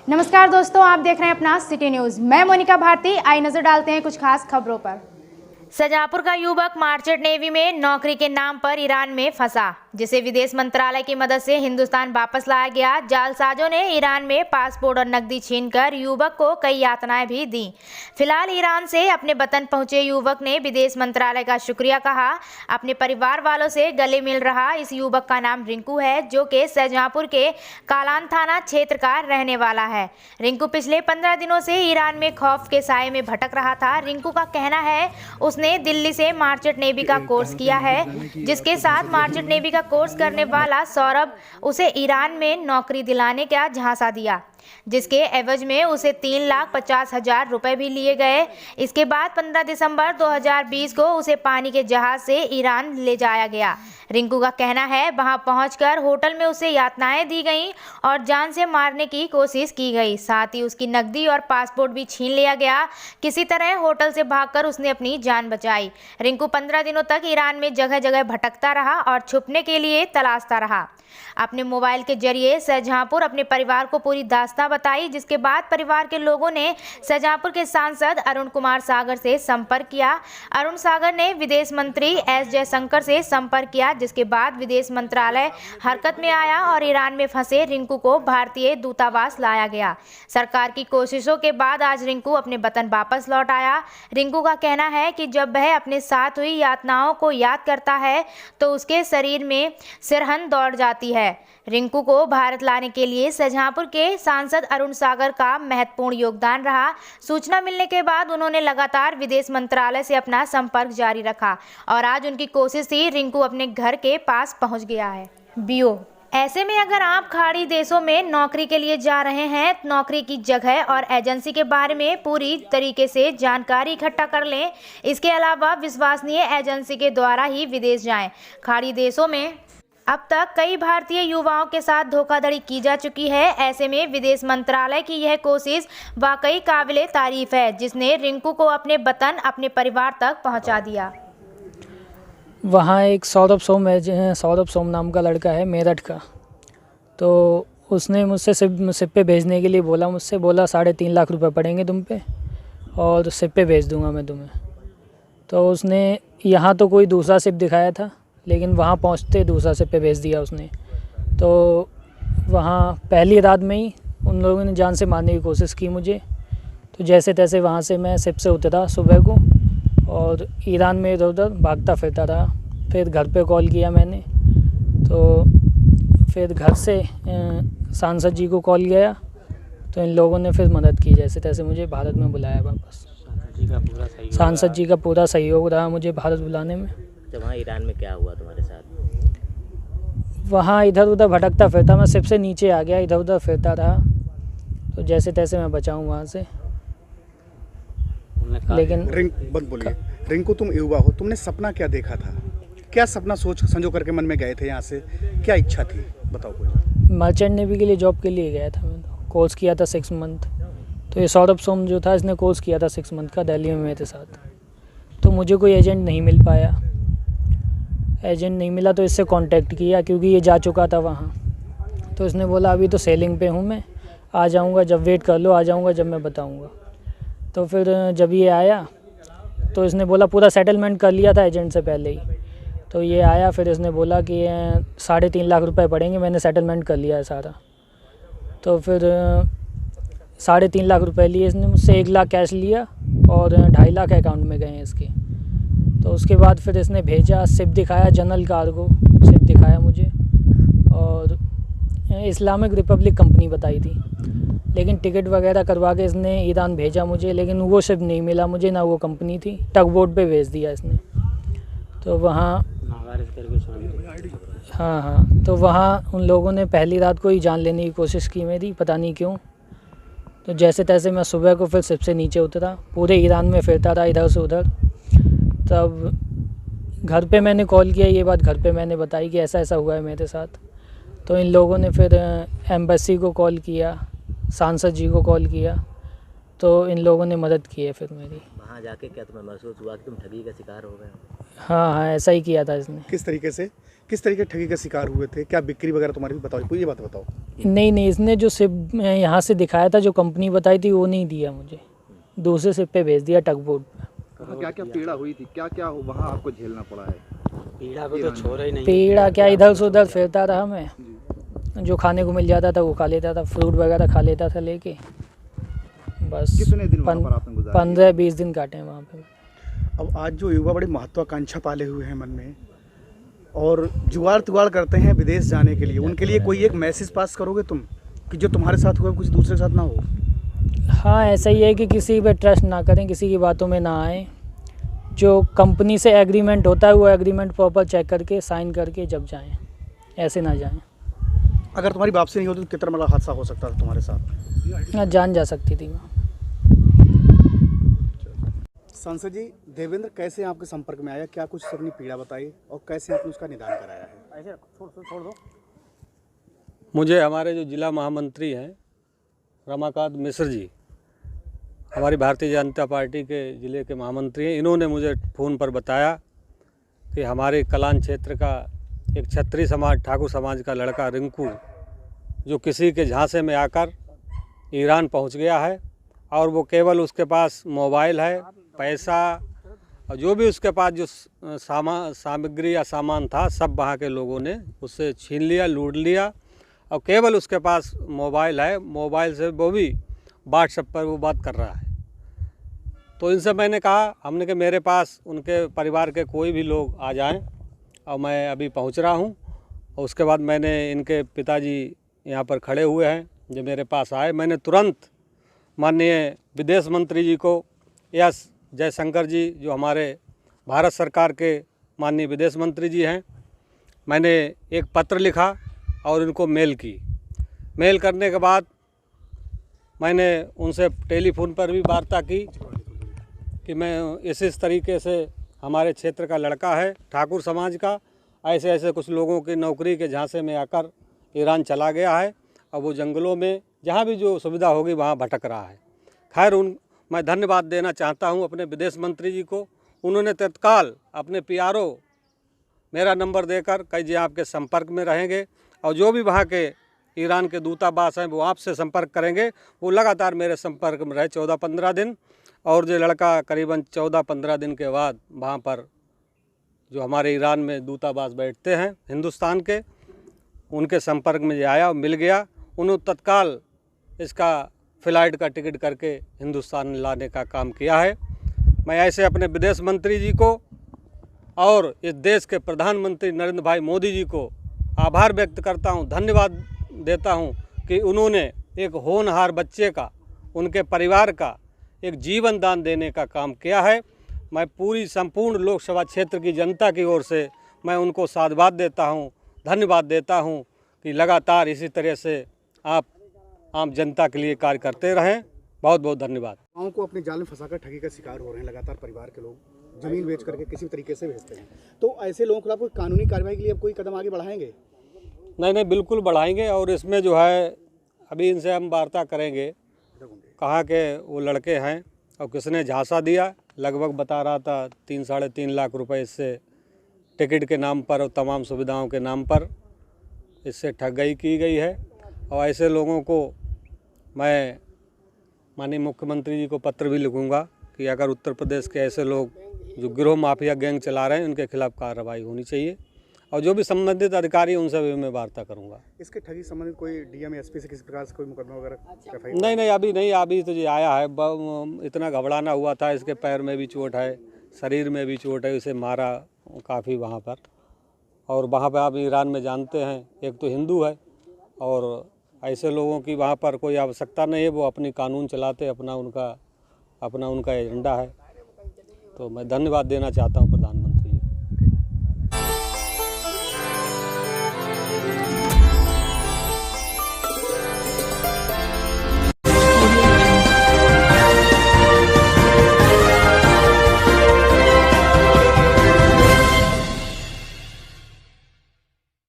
नमस्कार दोस्तों, आप देख रहे हैं अपना सिटी न्यूज़। मैं मोनिका भारती। आई नजर डालते हैं कुछ खास खबरों पर। शाहजहांपुर का युवक मर्चेंट नेवी में नौकरी के नाम पर ईरान में फंसा, जिसे विदेश मंत्रालय की मदद से हिंदुस्तान वापस लाया गया। जालसाजों ने ईरान में पासपोर्ट और नकदी छीनकर युवक को कई यातनाएं भी दी। फिलहाल ईरान से अपने वतन पहुंचे युवक ने विदेश मंत्रालय का शुक्रिया कहा। अपने परिवार वालों से गले मिल रहा इस युवक का नाम रिंकू है, जो कि शाहजहांपुर के कालान थाना क्षेत्र का रहने वाला है। रिंकू पिछले 15 दिनों से ईरान में खौफ के साए में भटक रहा था। रिंकू का कहना है उसने दिल्ली से मर्चेंट नेवी का कोर्स किया है, जिसके साथ मर्चेंट नेवी का कोर्स करने वाला सौरभ उसे ईरान में नौकरी दिलाने का झांसा दिया, जिसके एवज में उसे 3,50,000 रुपए भी लिए गए। इसके बाद 15 दिसंबर 2020 को उसे पानी के जहाज से ईरान ले जाया गया। रिंकू का कहना है वहां पहुंचकर होटल में उसे यातनाएं दी गईं और जान से मारने की कोशिश की गई। साथ ही उसकी नकदी और पासपोर्ट भी छीन लिया गया। किसी तरह होटल से भागकर उसने अपनी जान बचाई। रिंकू 15 दिनों तक ईरान में जगह जगह भटकता रहा और छुपने के लिए तलाशता रहा। अपने मोबाइल के जरिए शाहजहांपुर अपने परिवार को पूरी दास्तां बताई, जिसके बाद परिवार के लोगों ने शाहजहांपुर के सांसद अरुण कुमार सागर से संपर्क किया। अरुण सागर ने विदेश मंत्री एस जयशंकर से संपर्क किया, जिसके बाद विदेश मंत्रालय हरकत में आया और ईरान में फंसे रिंकू को भारतीय दूतावास लाया गया। सरकार की कोशिशों के बाद आज रिंकू अपने वतन वापस लौट आया। रिंकू का कहना है कि जब वह अपने साथ हुई यातनाओं को याद करता है तो उसके शरीर में सिरहन दौड़ जाती है। रिंकू को भारत लाने के लिए शाहजहांपुर के सांसद अरुण सागर का महत्वपूर्ण योगदान रहा। सूचना मिलने के बाद उन्होंने लगातार विदेश मंत्रालय से अपना संपर्क जारी रखा और आज उनकी कोशिश थी रिंकू अपने घर के पास पहुंच गया है। बीओ ऐसे में अगर आप खाड़ी देशों में नौकरी के लिए जा रहे हैं, नौकरी की जगह और एजेंसी के बारे में पूरी तरीके से जानकारी इकट्ठा कर लें। इसके अलावा विश्वसनीय एजेंसी के द्वारा ही विदेश जाएं। खाड़ी देशों में अब तक कई भारतीय युवाओं के साथ धोखाधड़ी की जा चुकी है। ऐसे में विदेश मंत्रालय की यह कोशिश वाकई काबिले तारीफ है, जिसने रिंकू को अपने वतन, अपने परिवार तक पहुंचा दिया। वहाँ एक सौरभ सोम नाम का लड़का है मेरठ का, तो उसने मुझसे सिप पे भेजने के लिए बोला। मुझसे बोला 3.5 लाख रुपए पड़ेंगे तुम पे और सिप पे भेज दूंगा मैं तुम्हें। तो उसने यहाँ तो कोई दूसरा सिप दिखाया था, लेकिन वहाँ पहुँचते दूसरा सिप पे भेज दिया उसने। तो वहाँ पहली रात में ही उन लोगों ने जान से मारने की कोशिश की मुझे। तो जैसे तैसे वहाँ से मैं सिप से उतरा सुबह को और ईरान में इधर उधर भागता फिरता रहा। फिर घर पे कॉल किया मैंने, तो फिर घर से सांसद जी को कॉल किया, तो इन लोगों ने फिर मदद की। जैसे तैसे मुझे भारत में बुलाया वापस। सांसद जी का पूरा सहयोग रहा मुझे भारत बुलाने में। तो वहाँ ईरान में क्या हुआ तुम्हारे साथ? वहाँ इधर उधर भटकता फिरता, मैं सिप से नीचे आ गया, इधर उधर फिरता रहा। तो जैसे तैसे मैं बचा हूँ वहाँ से। लेकिन रिंकू, तुम युवा हो, तुमने सपना क्या देखा था? क्या सपना सोच संजो करके मन में गए थे यहाँ से? क्या इच्छा थी, बताओ कुछ। मर्चेंट नेवी के लिए जॉब के लिए गया था मैं। तो कोर्स किया था 6 मंथ। तो ये सौरभ सोम जो था, इसने कोर्स किया था 6 मंथ का दिल्ली में मेरे साथ। तो मुझे कोई एजेंट नहीं मिल पाया। एजेंट नहीं मिला तो इससे कांटेक्ट किया, क्योंकि ये जा चुका था वहाँ। तो इसने बोला अभी तो सेलिंग पे हूँ मैं, आ जाऊँगा जब, वेट कर लो, आ जाऊँगा जब मैं बताऊँगा। तो फिर जब ये आया तो इसने बोला पूरा सेटलमेंट कर लिया था एजेंट से पहले ही। तो ये आया, फिर इसने बोला कि 3.5 लाख रुपए पड़ेंगे, मैंने सेटलमेंट कर लिया है सारा। तो फिर 3.5 लाख रुपए लिए इसने मुझसे। 1 लाख कैश लिया और 2.5 लाख अकाउंट में गए हैं इसके। तो उसके बाद फिर इसने भेजा, सिप दिखाया, जनरल कार्गो सिप दिखाया मुझे और इस्लामिक रिपब्लिक कंपनी बताई थी। लेकिन टिकट वगैरह करवा के इसने ईरान भेजा मुझे, लेकिन वो सिप नहीं मिला मुझे, ना वो कंपनी थी। टग बोट पे भेज दिया इसने। तो वहाँ हाँ, तो वहाँ उन लोगों ने पहली रात को ही जान लेने की कोशिश की मेरी, पता नहीं क्यों। तो जैसे तैसे मैं सुबह को फिर सिप से नीचे उतरा, पूरे ईरान में फिरता रहा इधर से उधर। तब घर पे मैंने कॉल किया, ये बात घर पे मैंने बताई कि ऐसा ऐसा हुआ है मेरे साथ। तो इन लोगों ने फिर एम्बेसी को कॉल किया, सांसद जी को कॉल किया, तो इन लोगों ने मदद की है फिर मेरी। वहाँ जाके क्या तुम्हें महसूस हुआ कि तुम ठगी का शिकार हो गए? हाँ हाँ, ऐसा ही किया था इसने। किस तरीके ठगी का शिकार हुए थे? क्या बिक्री वगैरह तुम्हारी भी बताओ, कोई ये बात बताओ। नहीं नहीं, इसने जो सिप यहाँ से दिखाया था, जो कंपनी बताई थी, वो नहीं दिया मुझे, दूसरे सिप पे भेज दिया टग बोर्ड पे। क्या क्या पीड़ा हुई थी, क्या क्या वहाँ आपको झेलना पड़ा है? पीड़ा को तो छोड़ ही नहीं। पीड़ा क्या, इधर से उधर फिरता रहा मैं, जो खाने को मिल जाता था वो खा लेता था, फ्रूट वगैरह खा लेता था लेके, बस। कितने दिन वहाँ पर आपने गुजारे? 15-20 दिन काटे हैं वहाँ पे। अब आज जो युवा बड़ी महत्वाकांक्षा पाले हुए हैं मन में और जुगाड़ तुगाड़ करते हैं विदेश जाने के लिए, उनके लिए कोई एक मैसेज पास करोगे तुम कि जो तुम्हारे साथ हुआ कुछ दूसरे के साथ ना हो? हाँ, ऐसा ही है कि किसी पे ट्रस्ट ना करें, किसी की बातों में ना आए। जो कंपनी से एग्रीमेंट होता है वो एग्रीमेंट प्रॉपर चेक करके साइन करके जब जाएं, ऐसे ना जाएं। अगर तुम्हारी वापसी नहीं होती तो कितना बड़ा हादसा हो सकता था तुम्हारे साथ? ना जान जा सकती थी वहाँ। सांसद जी, देवेंद्र कैसे आपके संपर्क में आया, क्या कुछ अपनी पीड़ा बताई और कैसे आपने उसका निदान कराया है? ऐसे छोड़ दो। मुझे हमारे जो जिला महामंत्री हैं रमाकांत मिश्र जी, हमारी भारतीय जनता पार्टी के ज़िले के महामंत्री हैं, इन्होंने मुझे फ़ोन पर बताया कि हमारे कलान क्षेत्र का एक क्षत्रिय समाज ठाकुर समाज का लड़का रिंकू, जो किसी के झांसे में आकर ईरान पहुंच गया है, और वो केवल उसके पास मोबाइल है, पैसा और जो भी उसके पास जो सामग्री या सामान था सब वहाँ के लोगों ने उससे छीन लिया, लूट लिया, और केवल उसके पास मोबाइल है, मोबाइल से वो भी व्हाट्सएप पर वो बात कर रहा है। तो इनसे मैंने कहा, हमने कि मेरे पास उनके परिवार के कोई भी लोग आ जाएं, और मैं अभी पहुंच रहा हूं। और उसके बाद मैंने इनके पिताजी यहां पर खड़े हुए हैं, जो मेरे पास आए, मैंने तुरंत माननीय विदेश मंत्री जी को, एस जयशंकर जी, जो हमारे भारत सरकार के माननीय विदेश मंत्री जी हैं, मैंने एक पत्र लिखा और इनको मेल की। मेल करने के बाद मैंने उनसे टेलीफोन पर भी वार्ता की कि मैं इस तरीके से हमारे क्षेत्र का लड़का है ठाकुर समाज का, ऐसे ऐसे कुछ लोगों की नौकरी के झांसे में आकर ईरान चला गया है, और वो जंगलों में जहाँ भी जो सुविधा होगी वहाँ भटक रहा है। खैर, मैं धन्यवाद देना चाहता हूँ अपने विदेश मंत्री जी को। उन्होंने तत्काल अपने PRO मेरा नंबर देकर कई जी आपके संपर्क में रहेंगे, और जो भी वहाँ के ईरान के दूतावास हैं वो आपसे संपर्क करेंगे। वो लगातार मेरे संपर्क में रहे 14-15 दिन, और जो लड़का करीबन 14-15 दिन के बाद वहाँ पर जो हमारे ईरान में दूतावास बैठते हैं हिंदुस्तान के, उनके संपर्क में जो आया और मिल गया, उन्होंने तत्काल इसका फ़्लाइट का टिकट करके हिंदुस्तान लाने का काम किया है। मैं ऐसे अपने विदेश मंत्री जी को और इस देश के प्रधानमंत्री नरेंद्र भाई मोदी जी को आभार व्यक्त करता हूं, धन्यवाद देता हूं कि उन्होंने एक होनहार बच्चे का, उनके परिवार का एक जीवन दान देने का काम किया है। मैं पूरी संपूर्ण लोकसभा क्षेत्र की जनता की ओर से मैं उनको साधुवाद देता हूं, धन्यवाद देता हूं कि लगातार इसी तरह से आप आम जनता के लिए कार्य करते रहें। बहुत बहुत धन्यवाद। गाँव को अपने जाल में फंसाकर ठगी का शिकार हो रहे हैं लगातार, परिवार के लोग जमीन बेच करके किसी भी तरीके से भेजते हैं, तो ऐसे लोगों के खिलाफ कानूनी कार्रवाई के लिए अब कोई कदम आगे बढ़ाएंगे? नहीं, बिल्कुल बढ़ाएंगे, और इसमें जो है अभी इनसे हम वार्ता करेंगे कहाँ के वो लड़के हैं और किसने झांसा दिया। लगभग बता रहा था 3-3.5 लाख रुपए इससे टिकट के नाम पर और तमाम सुविधाओं के नाम पर इससे ठगी की गई है। और ऐसे लोगों को मैं माननीय मुख्यमंत्री जी को पत्र भी लिखूंगा कि अगर उत्तर प्रदेश के ऐसे लोग जो गिरोह माफिया गैंग चला रहे हैं उनके खिलाफ कार्रवाई होनी चाहिए, और जो भी संबंधित अधिकारी उनसे भी मैं वार्ता करूंगा। इसके ठगी संबंधित कोई DM SP से किसी प्रकार से कोई मुकदमा वगैरह? नहीं, अभी नहीं, अभी तो ये आया है, इतना घबराना हुआ था, इसके पैर में भी चोट है, शरीर में भी चोट है, इसे मारा काफ़ी वहाँ पर। और वहाँ पर आप ईरान में जानते हैं एक तो हिंदू है, और ऐसे लोगों की वहाँ पर कोई आवश्यकता नहीं है, वो अपनी कानून चलाते, अपना उनका एजेंडा है। तो मैं धन्यवाद देना चाहता हूँ प्रधानमंत्री।